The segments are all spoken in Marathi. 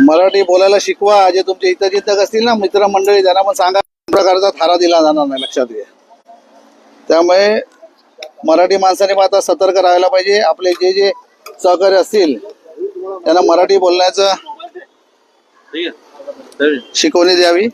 मराठी बोलायला शिकवा. जे तुमचे हितचिंतक असतील ना, मित्रमंडळी, त्यांना पण सांगा प्रकारचा थारा दिला जाणार नाही, लक्षात घ्या. त्यामुळे मराठी माणसाने आता सतर्क राहायला पाहिजे. आपले जे जे सहकारी असतील त्यांना मराठी बोलण्याचं शिकवणी द्यावी.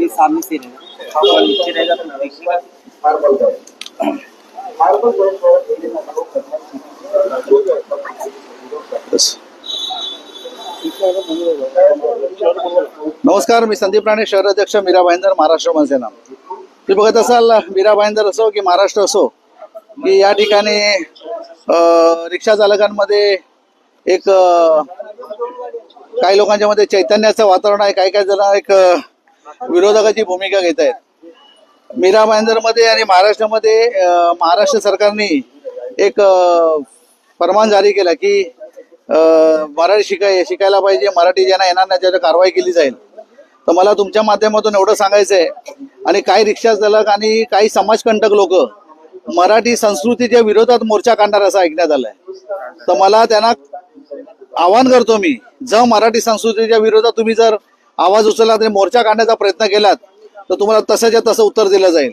सामने से नीचे रहेगा तो नमस्कार, मी संदीप राणे, शहराध्यक्ष मीरा भाईंदर, महाराष्ट्र मनसेना. तुम्ही बघत असाल, मीरा भाईंदर असो की महाराष्ट्र असो, की या ठिकाणी रिक्षा चालकांमध्ये एक काही लोकांच्या मध्ये चैतन्याचं वातावरण आहे. काही काही जण एक विरोधकाची भूमिका घेत आहेत. मीरा भाईंदर मध्ये आणि महाराष्ट्रामध्ये महाराष्ट्र सरकारने एक फरमान जारी केला की मराठी शिकायला पाहिजे. मराठी ज्यांना येणार नाही त्याच्यावर कारवाई केली जाईल. तर मला तुमच्या माध्यमातून एवढं सांगायचं आहे, आणि काही रिक्षा चालक आणि काही समाजकंटक लोक मराठी संस्कृतीच्या विरोधात मोर्चा काढणार असं ऐकण्यात आलंय. तर मला त्यांना आवाहन करतो मी, जर मराठी संस्कृतीच्या विरोधात तुम्ही जर आवाज उचलला आणि मोर्चा काढण्याचा प्रयत्न केलात तर तुम्हाला तसंच्या तसं उत्तर दिलं जाईल.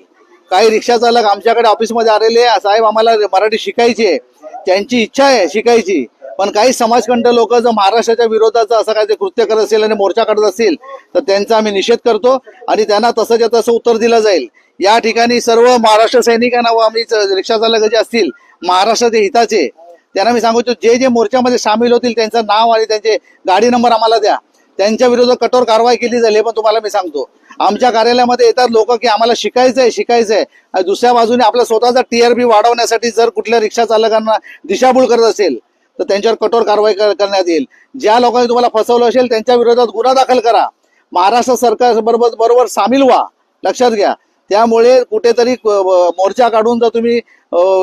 काही रिक्षा चालक आमच्याकडे ऑफिसमध्ये आलेले, साहेब आम्हाला मराठी शिकायची आहे, त्यांची इच्छा आहे शिकायची, पण काही समाजकंटक लोक जर महाराष्ट्राच्या विरोधाचं असं काही कृत्य करत असेल आणि मोर्चा काढत असतील तर त्यांचा आम्ही निषेध करतो आणि त्यांना तसंच्या तसं उत्तर दिलं जाईल. या ठिकाणी सर्व महाराष्ट्र सैनिकांना व आम्ही रिक्षा चालक जे असतील महाराष्ट्राच्या हिताचे, त्यांना मी सांगतो, जे जे मोर्चामध्ये सामील होतील त्यांचं नाव आणि त्यांचे गाडी नंबर आम्हाला द्या. त्यांच्या विरोधात कठोर कारवाई केली जाईल. हे पण तुम्हाला मी सांगतो. आमच्या कार्यालयामध्ये येतात लोक की आम्हाला शिकायचंय. दुसऱ्या बाजूने आपला स्वतःचा TRP वाढवण्यासाठी जर कुठल्या रिक्षा चालकांना दिशाभूल करत असेल तर त्यांच्यावर कठोर कारवाई करण्यात येईल. ज्या लोकांनी तुम्हाला फसवलं असेल त्यांच्या विरोधात गुन्हा दाखल करा. महाराष्ट्र सरकार बरोबर सामील व्हा, लक्षात घ्या. त्यामुळे कुठेतरी मोर्चा काढून जर तुम्ही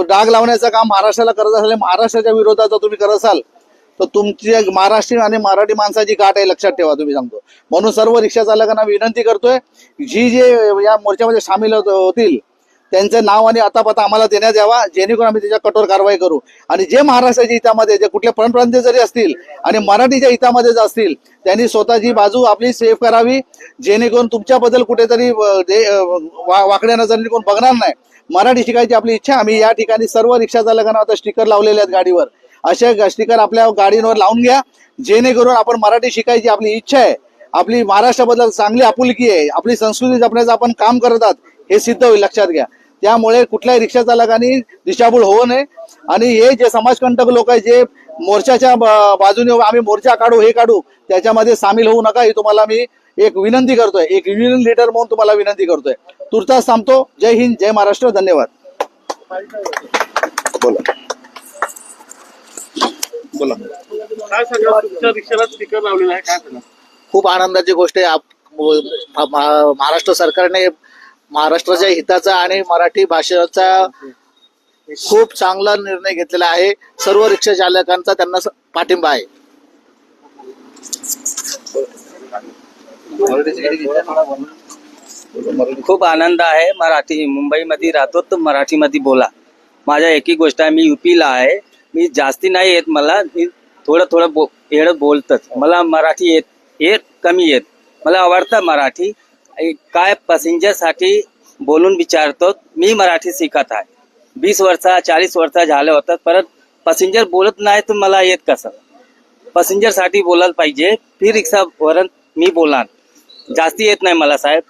डाग लावण्याचं काम महाराष्ट्राला करत असाल, महाराष्ट्राच्या विरोधात जर तुम्ही करत असाल तर तुमची महाराष्ट्रीयन आणि मराठी माणसाची गाठ आहे, लक्षात ठेवा. तुम्ही सांगतो म्हणून सर्व रिक्षा चालकांना विनंती करतोय, जे या मोर्चामध्ये सामील होतील त्यांचं नाव आणि अतापता आम्हाला देण्यात यावा, जेणेकरून आम्ही त्याच्या कठोर कारवाई करू. आणि जे महाराष्ट्राच्या हितामध्ये, जे कुठल्या परप्रांतीय जरी असतील आणि मराठीच्या हितामध्ये जर असतील, त्यांनी स्वतःची बाजू आपली सेफ करावी, जेणेकरून तुमच्याबद्दल कुठेतरी वाकड्या नजरेने कोण बघणार नाही. मराठी शिकायची आपली इच्छा. आम्ही या ठिकाणी सर्व रिक्षा चालकांना आता स्टिकर लावलेले आहेत गाडीवर. असे स्टिकर आपल्या गाडीवर लावून घ्या, जेणेकरून आपण मराठी शिकायची आपली इच्छा आहे, आपली महाराष्ट्राबद्दल चांगली आपुलकी आहे, आपली संस्कृती जपण्याचं आपण काम करत आहात हे सिद्ध होईल, लक्षात घ्या. त्यामुळे कुठल्याही रिक्षा चालकांनी दिशाभूल होऊ नये. आणि हे जे समाजकंटक लोक आहे, जे मोर्चाच्या बाजूने आम्ही मोर्चा काढू हे काढू, त्याच्यामध्ये सामील होऊ नका, ही तुम्हाला मी एक विनंती करतोय. एक युनियन लीडर म्हणून तुम्हाला विनंती करतोय. तुर्तास थांबतो. जय हिंद, जय महाराष्ट्र. धन्यवाद. बोला. काय सांगा, तुमच्या रिक्षाला स्टिकर लावलेला आहे, काय सांगा? खूप आनंदाची गोष्ट आहे. महाराष्ट्र सरकारने महाराष्ट्राच्या हिताचा आणि मराठी भाषेचा खूप चांगला निर्णय घेतलेला आहे. सर्व रिक्षा चालकांचा त्यांना पाठिंबा आहे. खूप आनंद आहे. मराठी मुंबईमध्ये राहतो तर मराठीमध्ये बोला. माझ्या एकही गोष्ट आहे, मी UP-ला आहे. मी जास्ती नाही येत, मला मी थोडं एवढं बोलतच. मला मराठी येत कमी येत. मला आवडतं मराठी. काय पॅसेंजरसाठी बोलून विचारतो. मी मराठी शिकत आहे. 20 वर्ष 40 वर्ष झाले होतात, परत पॅसेंजर बोलत नाही तर मला येत कसं? पॅसेंजरसाठी बोलायला पाहिजे, फिर रिक्षावर मी बोलान. जास्ती येत नाही मला साहेब.